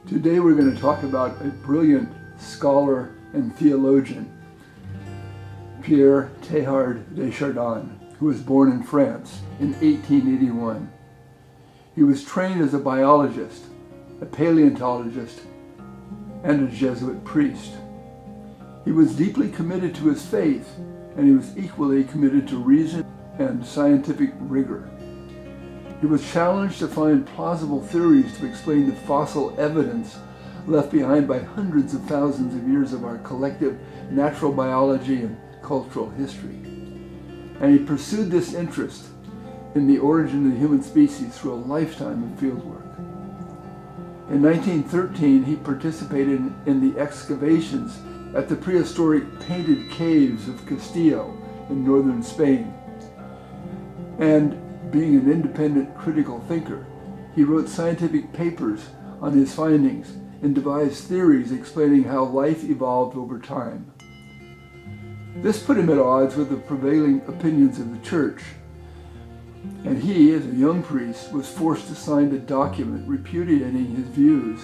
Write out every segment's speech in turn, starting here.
Today we're going to talk about a brilliant scholar and theologian, Teilhard de Chardin, who was born in France in 1881. He was trained as a biologist, a paleontologist, and a Jesuit priest. He was deeply committed to his faith, and he was equally committed to reason and scientific rigor. He was challenged to find plausible theories to explain the fossil evidence left behind by hundreds of thousands of years of our collective natural biology and cultural history. And he pursued this interest in the origin of the human species through a lifetime of fieldwork. In 1913, he participated in the excavations at the prehistoric painted caves of Castillo in northern Spain. And being an independent critical thinker, he wrote scientific papers on his findings and devised theories explaining how life evolved over time. This put him at odds with the prevailing opinions of the church, and he, as a young priest, was forced to sign a document repudiating his views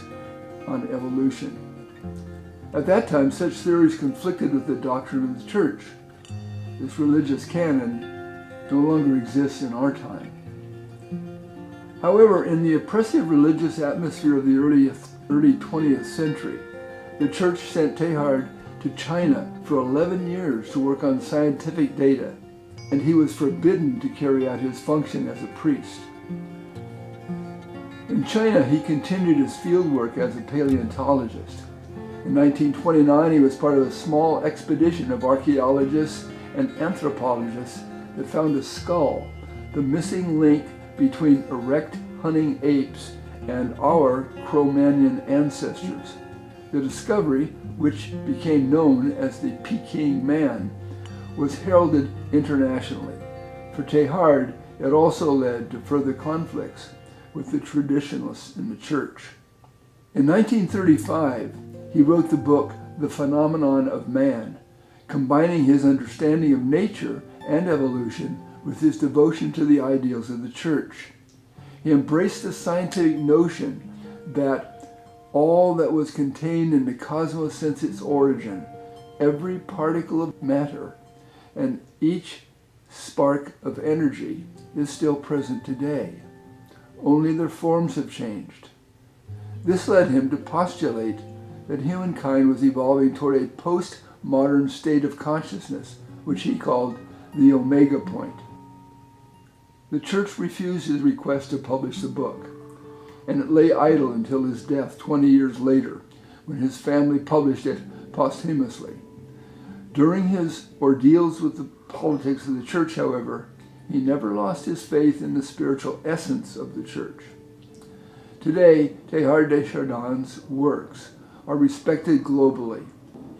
on evolution. At that time, such theories conflicted with the doctrine of the church. This religious canon no longer exists in our time. However, in the oppressive religious atmosphere of the early 20th century, the church sent Teilhard to China for 11 years to work on scientific data, and he was forbidden to carry out his function as a priest. In China, he continued his fieldwork as a paleontologist. In 1929, he was part of a small expedition of archaeologists and anthropologists that found a skull, the missing link between erect hunting apes and our Cro-Magnon ancestors. The discovery, which became known as the Peking Man, was heralded internationally. For Teilhard, it also led to further conflicts with the traditionalists in the church. In 1935, he wrote the book The Phenomenon of Man, combining his understanding of nature and evolution with his devotion to the ideals of the church. He embraced the scientific notion that all that was contained in the cosmos since its origin, every particle of matter, and each spark of energy is still present today. Only their forms have changed. This led him to postulate that humankind was evolving toward a post-modern state of consciousness, which he called the Omega Point. The church refused his request to publish the book, and it lay idle until his death 20 years later, when his family published it posthumously. During his ordeals with the politics of the church, however, he never lost his faith in the spiritual essence of the church. Today, Teilhard de Chardin's works are respected globally.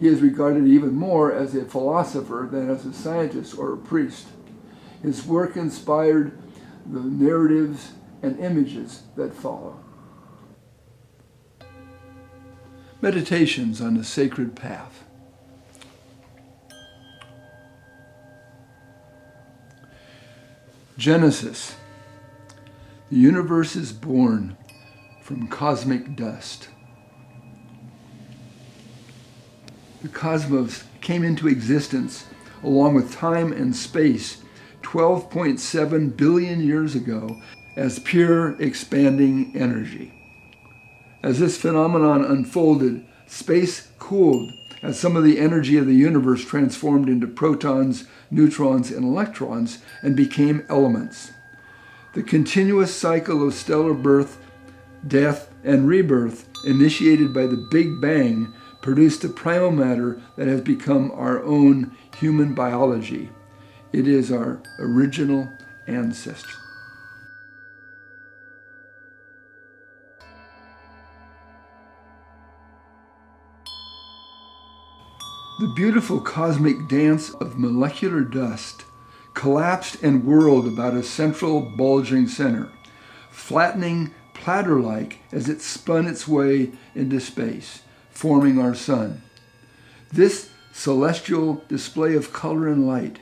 He is regarded even more as a philosopher than as a scientist or a priest. His work inspired the narratives and images that follow. Meditations on a Sacred Path. Genesis. The universe is born from cosmic dust. The cosmos came into existence along with time and space 12.7 billion years ago as pure expanding energy. As this phenomenon unfolded, space cooled as some of the energy of the universe transformed into protons, neutrons, and electrons and became elements. The continuous cycle of stellar birth, death, and rebirth initiated by the Big Bang produced the primal matter that has become our own human biology. It is our original ancestor. The beautiful cosmic dance of molecular dust collapsed and whirled about a central bulging center, flattening platter-like as it spun its way into space, forming our sun. This celestial display of color and light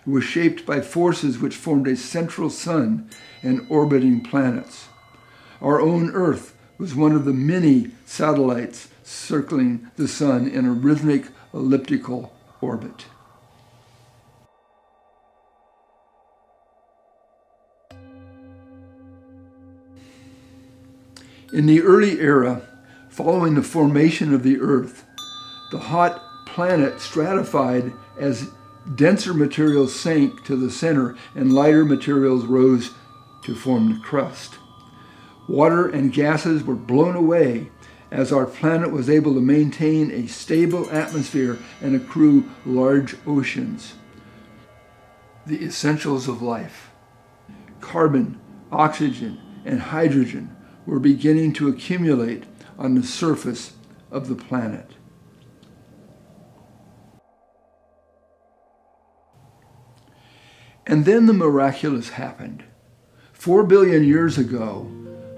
was shaped by forces which formed a central sun and orbiting planets. Our own Earth was one of the many satellites circling the sun in a rhythmic elliptical orbit. In the early era, following the formation of the Earth, the hot planet stratified as denser materials sank to the center and lighter materials rose to form the crust. Water and gases were blown away as our planet was able to maintain a stable atmosphere and accrue large oceans. The essentials of life, carbon, oxygen, and hydrogen, were beginning to accumulate on the surface of the planet. And then the miraculous happened. 4 billion years ago,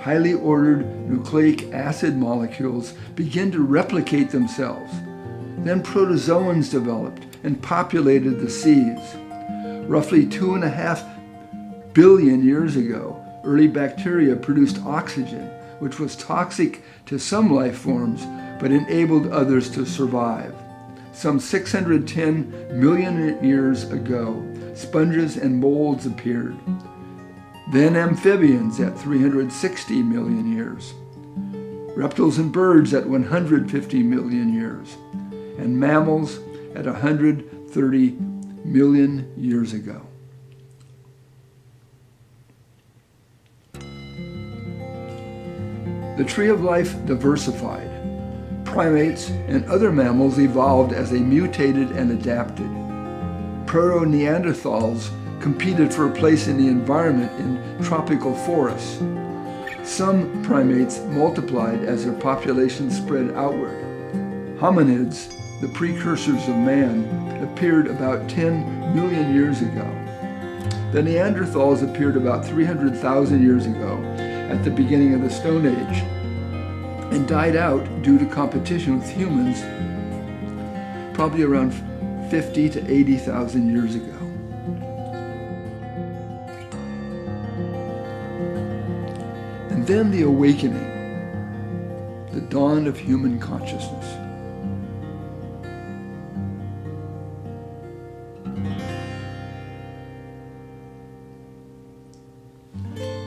highly ordered nucleic acid molecules began to replicate themselves. Then protozoans developed and populated the seas. Roughly 2.5 billion years ago, early bacteria produced oxygen, which was toxic to some life forms, but enabled others to survive. Some 610 million years ago, sponges and molds appeared. Then amphibians at 360 million years. Reptiles and birds at 150 million years. And mammals at 130 million years ago. The tree of life diversified. Primates and other mammals evolved as they mutated and adapted. Proto-Neanderthals competed for a place in the environment in tropical forests. Some primates multiplied as their populations spread outward. Hominids, the precursors of man, appeared about 10 million years ago. The Neanderthals appeared about 300,000 years ago at the beginning of the Stone Age and died out due to competition with humans probably around 50 to 80,000 years ago. And then the awakening, the dawn of human consciousness.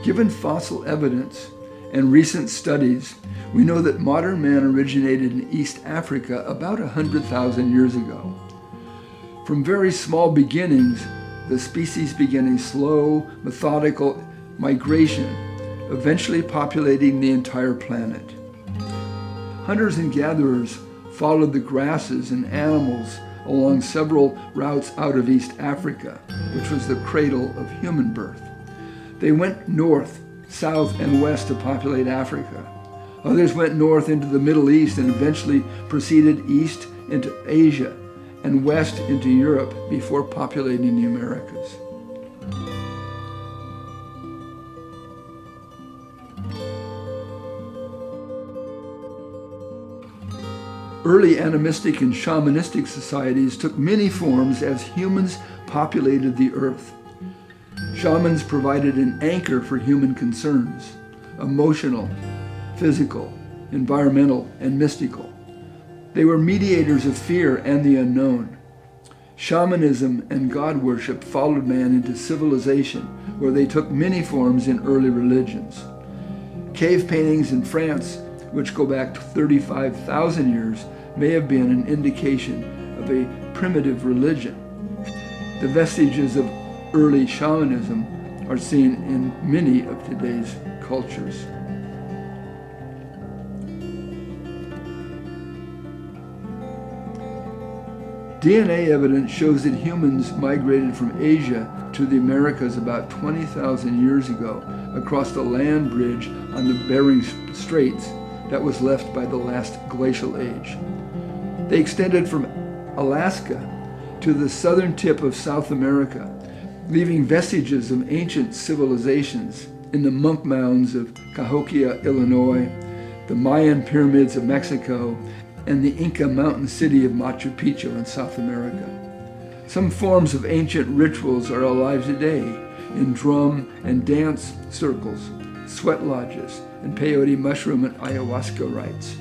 Given fossil evidence and recent studies, we know that modern man originated in East Africa about 100,000 years ago. From very small beginnings, the species began a slow, methodical migration, eventually populating the entire planet. Hunters and gatherers followed the grasses and animals along several routes out of East Africa, which was the cradle of human birth. They went north, south, and west to populate Africa. Others went north into the Middle East and eventually proceeded east into Asia and west into Europe before populating the Americas. Early animistic and shamanistic societies took many forms as humans populated the earth. Shamans provided an anchor for human concerns, emotional, physical, environmental, and mystical. They were mediators of fear and the unknown. Shamanism and God worship followed man into civilization, where they took many forms in early religions. Cave paintings in France, which go back to 35,000 years, may have been an indication of a primitive religion. The vestiges of early shamanism are seen in many of today's cultures. DNA evidence shows that humans migrated from Asia to the Americas about 20,000 years ago across the land bridge on the Bering Straits that was left by the last glacial age. They extended from Alaska to the southern tip of South America, leaving vestiges of ancient civilizations in the monk mounds of Cahokia, Illinois, the Mayan pyramids of Mexico, and the Inca mountain city of Machu Picchu in South America. Some forms of ancient rituals are alive today in drum and dance circles, sweat lodges, and peyote mushroom and ayahuasca rites.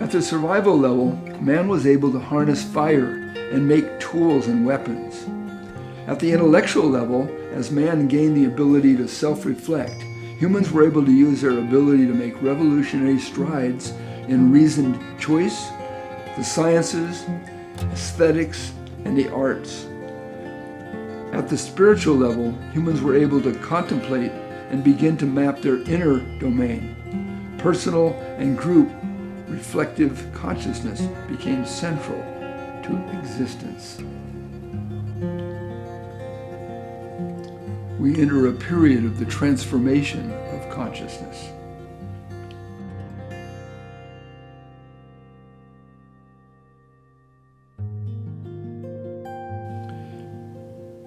At the survival level, man was able to harness fire and make tools and weapons. At the intellectual level, as man gained the ability to self-reflect, humans were able to use their ability to make revolutionary strides in reasoned choice, the sciences, aesthetics, and the arts. At the spiritual level, humans were able to contemplate and begin to map their inner domain. Personal and group reflective consciousness became central to existence. We enter a period of the transformation of consciousness.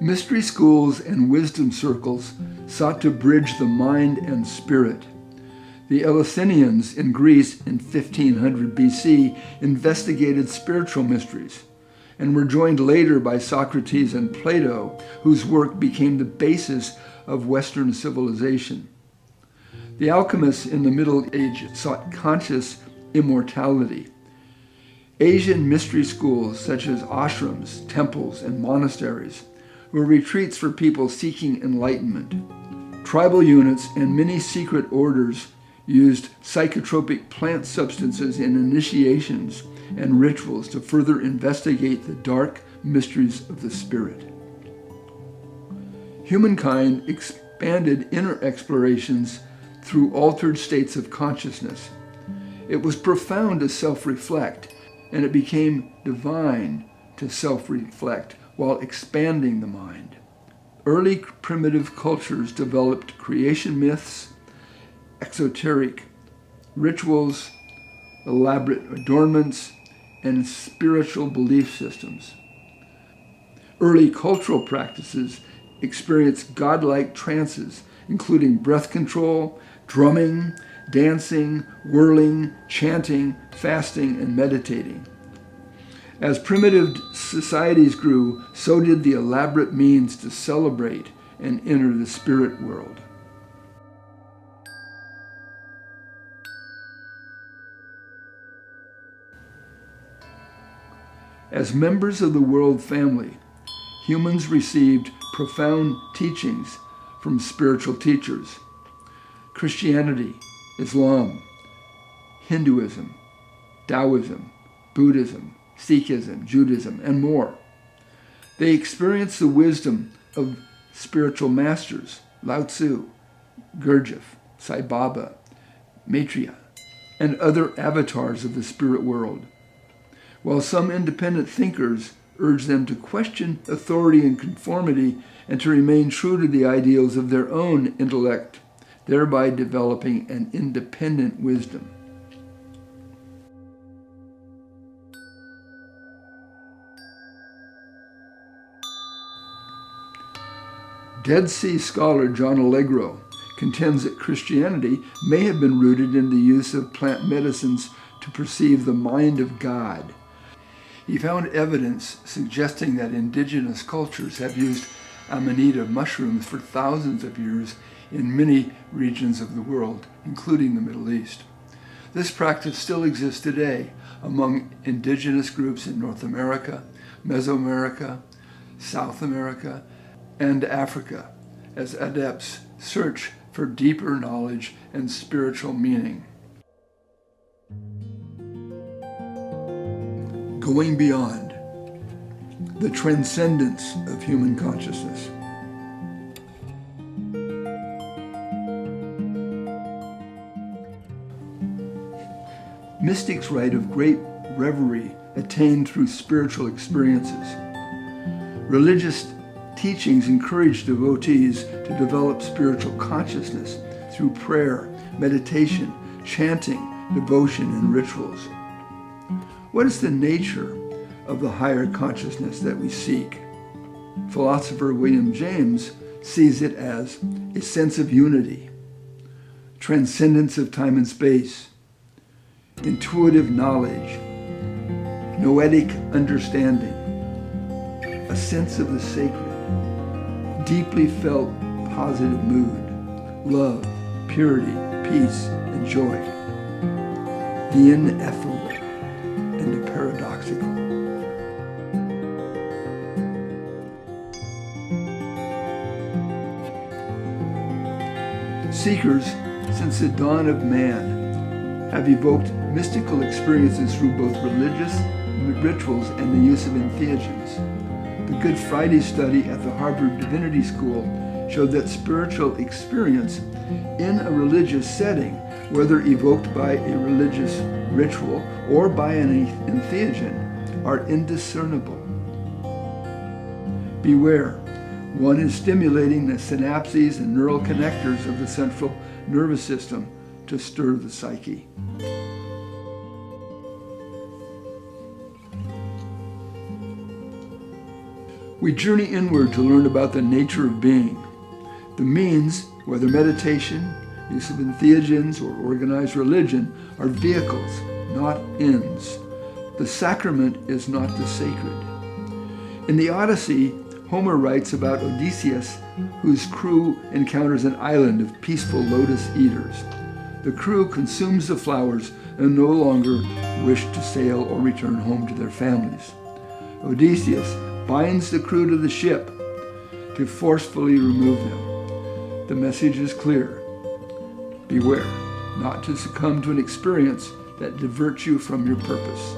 Mystery schools and wisdom circles sought to bridge the mind and spirit. The Eleusinians in Greece in 1500 BC investigated spiritual mysteries and were joined later by Socrates and Plato, whose work became the basis of Western civilization. The alchemists in the Middle Ages sought conscious immortality. Asian mystery schools such as ashrams, temples, and monasteries were retreats for people seeking enlightenment. Tribal units and many secret orders used psychotropic plant substances in initiations and rituals to further investigate the dark mysteries of the spirit. Humankind expanded inner explorations through altered states of consciousness. It was profound to self-reflect, and it became divine to self-reflect while expanding the mind. Early primitive cultures developed creation myths, exoteric rituals, elaborate adornments, and spiritual belief systems. Early cultural practices experienced godlike trances, including breath control, drumming, dancing, whirling, chanting, fasting, and meditating. As primitive societies grew, so did the elaborate means to celebrate and enter the spirit world. As members of the world family, humans received profound teachings from spiritual teachers. Christianity, Islam, Hinduism, Taoism, Buddhism, Sikhism, Judaism, and more. They experienced the wisdom of spiritual masters, Lao Tzu, Gurdjieff, Sai Baba, Maitreya, and other avatars of the spirit world. While some independent thinkers urge them to question authority and conformity and to remain true to the ideals of their own intellect, thereby developing an independent wisdom. Dead Sea scholar John Allegro contends that Christianity may have been rooted in the use of plant medicines to perceive the mind of God. He found evidence suggesting that indigenous cultures have used amanita mushrooms for thousands of years in many regions of the world, including the Middle East. This practice still exists today among indigenous groups in North America, Mesoamerica, South America, and Africa, as adepts search for deeper knowledge and spiritual meaning. Going beyond the transcendence of human consciousness. Mystics write of great reverie attained through spiritual experiences. Religious teachings encourage devotees to develop spiritual consciousness through prayer, meditation, chanting, devotion, and rituals. What is the nature of the higher consciousness that we seek? Philosopher William James sees it as a sense of unity, transcendence of time and space, intuitive knowledge, noetic understanding, a sense of the sacred, deeply felt positive mood, love, purity, peace, and joy, the ineffable and the paradoxical. Seekers, since the dawn of man, have evoked mystical experiences through both religious rituals and the use of entheogens. The Good Friday study at the Harvard Divinity School showed that spiritual experience in a religious setting, whether evoked by a religious ritual or by an entheogen, are indiscernible. Beware. One is stimulating the synapses and neural connectors of the central nervous system to stir the psyche. We journey inward to learn about the nature of being. The means, whether meditation, use of entheogens, or organized religion, are vehicles, not ends. The sacrament is not the sacred. In the Odyssey, Homer writes about Odysseus, whose crew encounters an island of peaceful lotus eaters. The crew consumes the flowers and no longer wish to sail or return home to their families. Odysseus binds the crew to the ship to forcefully remove them. The message is clear. Beware not to succumb to an experience that diverts you from your purpose.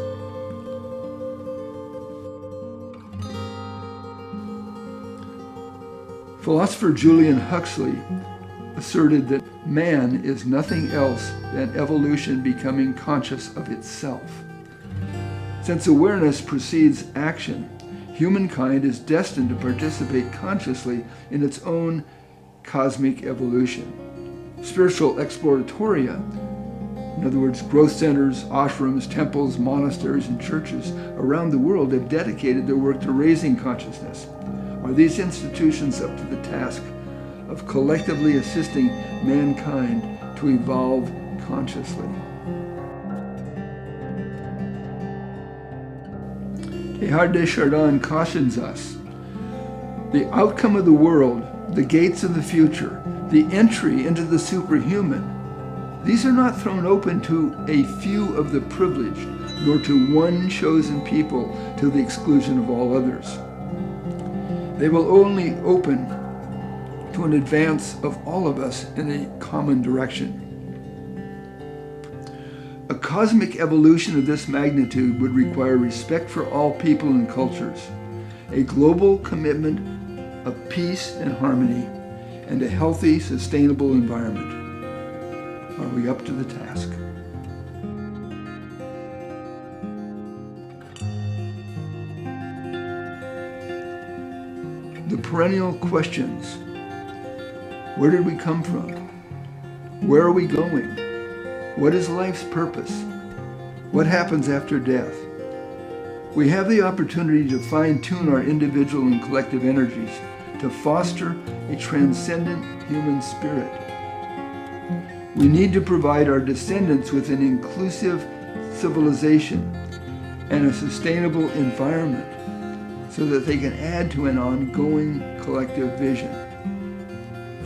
Philosopher Julian Huxley asserted that man is nothing else than evolution becoming conscious of itself. Since awareness precedes action, humankind is destined to participate consciously in its own cosmic evolution. Spiritual exploratoria, in other words, growth centers, ashrams, temples, monasteries, and churches around the world have dedicated their work to raising consciousness. Are these institutions up to the task of collectively assisting mankind to evolve consciously? Teilhard de Chardin cautions us. The outcome of the world, the gates of the future, the entry into the superhuman, these are not thrown open to a few of the privileged, nor to one chosen people to the exclusion of all others. They will only open to an advance of all of us in a common direction. A cosmic evolution of this magnitude would require respect for all people and cultures, a global commitment of peace and harmony, and a healthy, sustainable environment. Are we up to the task? The perennial questions. Where did we come from? Where are we going? What is life's purpose? What happens after death? We have the opportunity to fine-tune our individual and collective energies to foster a transcendent human spirit. We need to provide our descendants with an inclusive civilization and a sustainable environment so that they can add to an ongoing collective vision.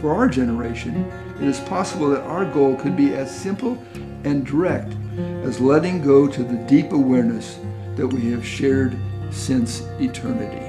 For our generation, it is possible that our goal could be as simple and direct as letting go to the deep awareness that we have shared since eternity.